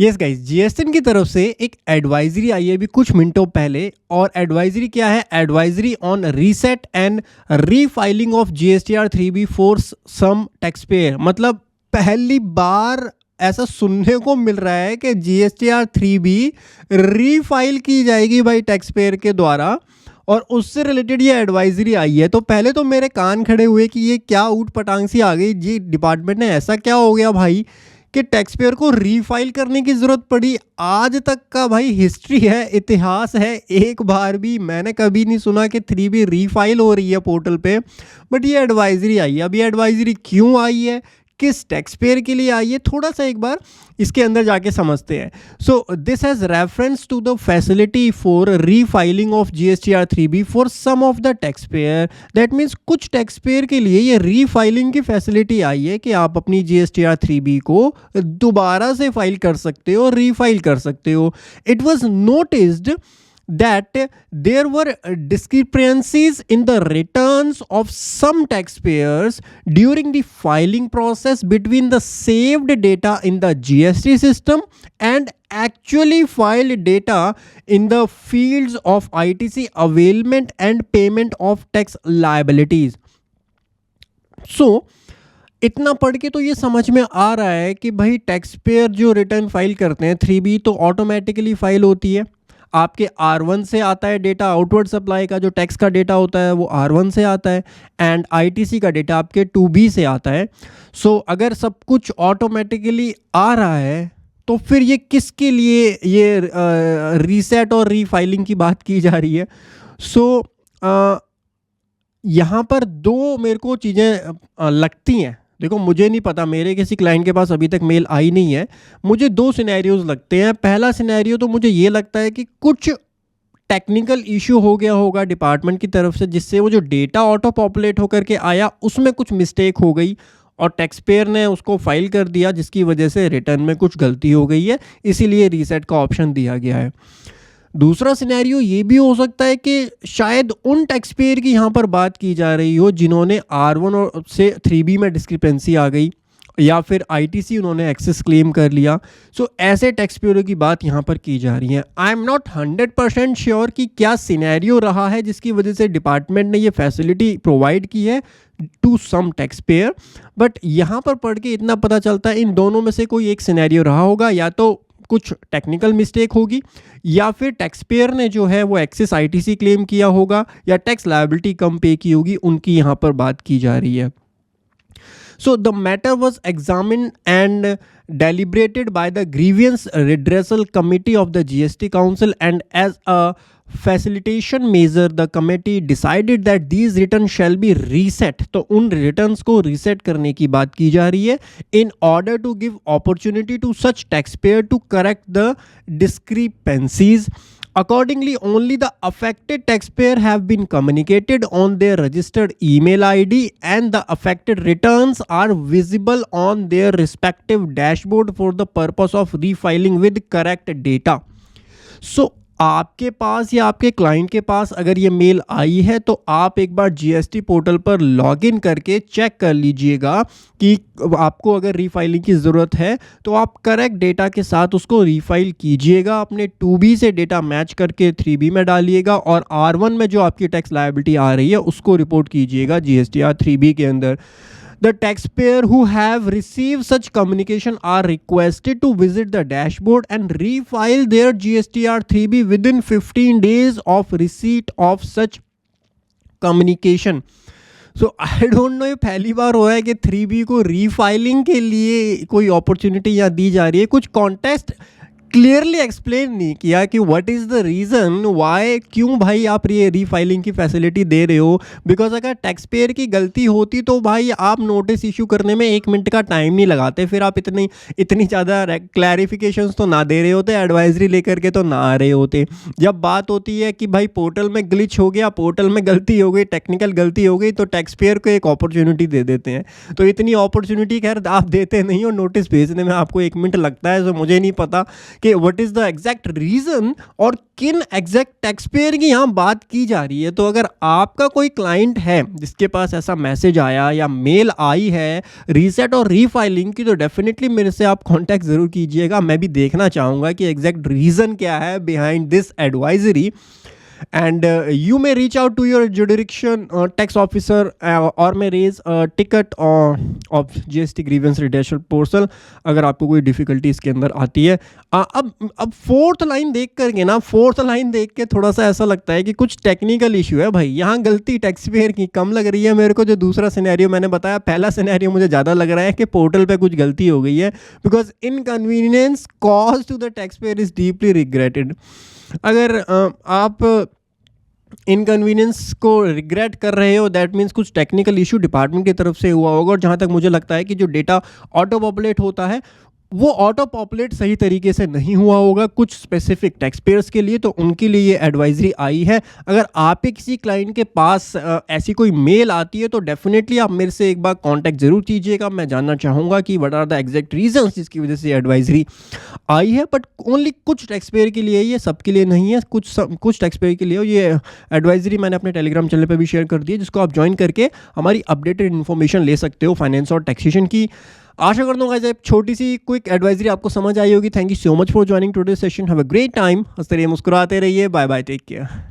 Yes guys, GST की तरफ से एक एडवाइजरी आई है अभी कुछ मिनटों पहले। और एडवाइजरी क्या है? Advisory on reset and refiling of GSTR 3B for some taxpayer. मतलब पहली बार ऐसा सुनने को मिल रहा है कि जीएसटीआर 3B रीफाइल की जाएगी भाई टैक्स पेयर के द्वारा, और उससे रिलेटेड ये एडवाइजरी आई है। तो पहले तो मेरे कान खड़े हुए कि ये क्या ऊट पटांग सी आ गई जी, डिपार्टमेंट ने ऐसा क्या हो गया भाई कि टैक्स पेयर को रीफाइल करने की ज़रूरत पड़ी। आज तक का भाई हिस्ट्री है, इतिहास है, एक बार भी मैंने कभी नहीं सुना कि 3B रीफाइल हो रही है पोर्टल पे। बट ये एडवाइजरी आई है। अब ये एडवाइजरी क्यों आई है, किस टैक्स पेयर के लिए आई है, थोड़ा सा एक बार इसके अंदर जाके समझते हैं। So this has reference to the facility for refiling of GSTR 3B for some of the taxpayer. That means कुछ टैक्स पेयर के लिए ये रीफाइलिंग की फैसिलिटी आई है कि आप अपनी जीएसटीआर 3B को दोबारा से फाइल कर सकते हो, रीफाइल कर सकते हो। It was noticed that there were discrepancies in the returns of some taxpayers during the filing process between the saved data in the GST system and actually filed data in the fields of ITC availment and payment of tax liabilities. So इतना पढ़ के तो ये समझ में आ रहा है कि भाई टैक्स पेयर जो रिटर्न फाइल करते हैं 3B तो ऑटोमेटिकली फाइल होती है। आपके R1 से आता है डेटा, आउटवर्ड सप्लाई का जो टैक्स का डेटा होता है वो R1 से आता है, एंड ITC का डेटा आपके 2B से आता है। सो अगर सब कुछ ऑटोमेटिकली आ रहा है तो फिर ये किसके लिए ये रीसेट और रीफाइलिंग की बात की जा रही है? सो यहाँ पर दो मेरे को चीज़ें लगती हैं। देखो, मुझे नहीं पता, मेरे किसी क्लाइंट के पास अभी तक मेल आई नहीं है। मुझे दो सिनेरियोज लगते हैं। पहला सिनेरियो तो मुझे ये लगता है कि कुछ टेक्निकल इशू हो गया होगा डिपार्टमेंट की तरफ से, जिससे वो जो डेटा ऑटो पॉपुलेट होकर के आया उसमें कुछ मिस्टेक हो गई और टैक्स पेयर ने उसको फाइल कर दिया, जिसकी वजह से रिटर्न में कुछ गलती हो गई है, इसीलिए रीसेट का ऑप्शन दिया गया है। दूसरा सिनेरियो ये भी हो सकता है कि शायद उन टैक्स पेयर की यहाँ पर बात की जा रही हो जिन्होंने R1 और से 3B में डिस्क्रिपेंसी आ गई, या फिर ITC उन्होंने एक्सेस क्लेम कर लिया। सो ऐसे टैक्स पेयरों की बात यहाँ पर की जा रही है। आई एम नॉट 100% श्योर कि क्या सिनेरियो रहा है जिसकी वजह से डिपार्टमेंट ने ये फैसिलिटी प्रोवाइड की है to some taxpayer, but यहाँ पर पढ़ के इतना पता चलता है इन दोनों में से कोई एक सिनेरियो रहा होगा। या तो कुछ टेक्निकल मिस्टेक होगी, या फिर टैक्स पेयर ने जो है वो एक्सेस ITC क्लेम किया होगा, या टैक्स लायबिलिटी कम पे की होगी, उनकी यहाँ पर बात की जा रही है। So the matter was examined and deliberated by the Grievance Redressal Committee of the GST Council, and as a facilitation measure the committee decided that these returns shall be reset। तो उन returns को reset करने की बात की जा रही है in order to give opportunity to such taxpayer to correct the discrepancies। Accordingly, only the affected taxpayer have been communicated on their registered email ID, and the affected returns are visible on their respective dashboard for the purpose of refiling with correct data। So आपके पास या आपके client के पास अगर ये mail आई है तो आप एक बार जीएसटी पोर्टल पर लॉगिन करके चेक कर लीजिएगा कि आपको अगर रीफाइलिंग की ज़रूरत है तो आप करेक्ट डेटा के साथ उसको रीफाइल कीजिएगा। अपने 2B से डेटा मैच करके 3B में डालिएगा, और R1 में जो आपकी टैक्स लायबिलिटी आ रही है उसको रिपोर्ट कीजिएगा जीएसटीआर 3B के अंदर। The taxpayer who have received such communication are requested to visit the dashboard and refile their GSTR 3B within 15 days of receipt of such communication। So I don't know, ये पहली बार हो रहा है कि 3B को refiling के लिए कोई अपॉर्चुनिटी यहाँ दी जा रही है। कुछ कॉन्टेक्स्ट क्लियरली एक्सप्लेन नहीं किया कि what is the reason why, क्यों भाई आप ये रीफाइलिंग की फैसिलिटी दे रहे हो। बिकॉज अगर टैक्स पेयर की गलती होती तो भाई आप नोटिस इशू करने में 1 मिनट का टाइम नहीं लगाते, फिर आप इतनी ज़्यादा क्लैरिफिकेशंस तो ना दे रहे होते, एडवाइजरी लेकर के तो ना आ रहे होते। जब बात होती है कि भाई पोर्टल में ग्लिच हो गया, पोर्टल में गलती हो गई, टेक्निकल गलती हो गई, तो टैक्स पेयर को एक अपॉर्चुनिटी दे देते हैं। तो इतनी अपॉर्चुनिटी खैर आप देते नहीं हो, नोटिस भेजने में आपको 1 मिनट लगता है। तो मुझे नहीं पता कि what is the exact reason और किन एग्जैक्ट टैक्स पेयर की यहाँ बात की जा रही है। तो अगर आपका कोई क्लाइंट है जिसके पास ऐसा मैसेज आया या मेल आई है रीसेट और रीफाइलिंग की, तो डेफिनेटली मेरे से आप कांटेक्ट ज़रूर कीजिएगा। मैं भी देखना चाहूँगा कि एग्जैक्ट रीज़न क्या है behind this advisory. And you may reach out to your jurisdiction tax officer or may raise a ticket of GST grievance redressal portal अगर आपको कोई डिफिकल्टी इसके अंदर आती है। अब फोर्थ लाइन देख करके ना, फोर्थ लाइन देख के थोड़ा सा ऐसा लगता है कि कुछ टेक्निकल इशू है भाई, यहाँ गलती टैक्स पेयर की कम लग रही है मेरे को। जो दूसरा सिनेरियो मैंने बताया, पहला सिनेरियो मुझे ज़्यादा लग रहा है कि पोर्टल पे कुछ गलती हो गई है, because inconvenience cause to the taxpayer is deeply regretted. अगर आप इनकन्वीनियंस को रिग्रेट कर रहे हो, दैट मीन्स कुछ टेक्निकल इशू डिपार्टमेंट की तरफ से हुआ होगा। और जहाँ तक मुझे लगता है कि जो डेटा ऑटो पॉपुलेट होता है वो ऑटो पॉपुलेट सही तरीके से नहीं हुआ होगा कुछ स्पेसिफिक टैक्स पेयर्स के लिए, तो उनके लिए ये एडवाइजरी आई है। अगर आप ही किसी क्लाइंट के पास ऐसी कोई मेल आती है तो डेफिनेटली आप मेरे से एक बार कांटेक्ट ज़रूर कीजिएगा। मैं जानना चाहूँगा कि what are the exact reasons जिसकी वजह से एडवाइजरी आई है। बट ओनली कुछ टैक्स पेयर के लिए, ये सबके लिए नहीं है, कुछ टैक्स पेयर के लिए। ये एडवाइजरी मैंने अपने टेलीग्राम चैनल पर भी शेयर कर दी है, जिसको आप ज्वाइन करके हमारी अपडेटेड इन्फॉर्मेशन ले सकते हो फाइनेंस और टैक्सेशन की। आशा करता हूँ गाइस छोटी सी क्विक एडवाइजरी आपको समझ आई होगी। Thank you so much for joining today session. Have a great time. हंसते रहिए, मुस्कुराते रहिए। Bye bye, take care.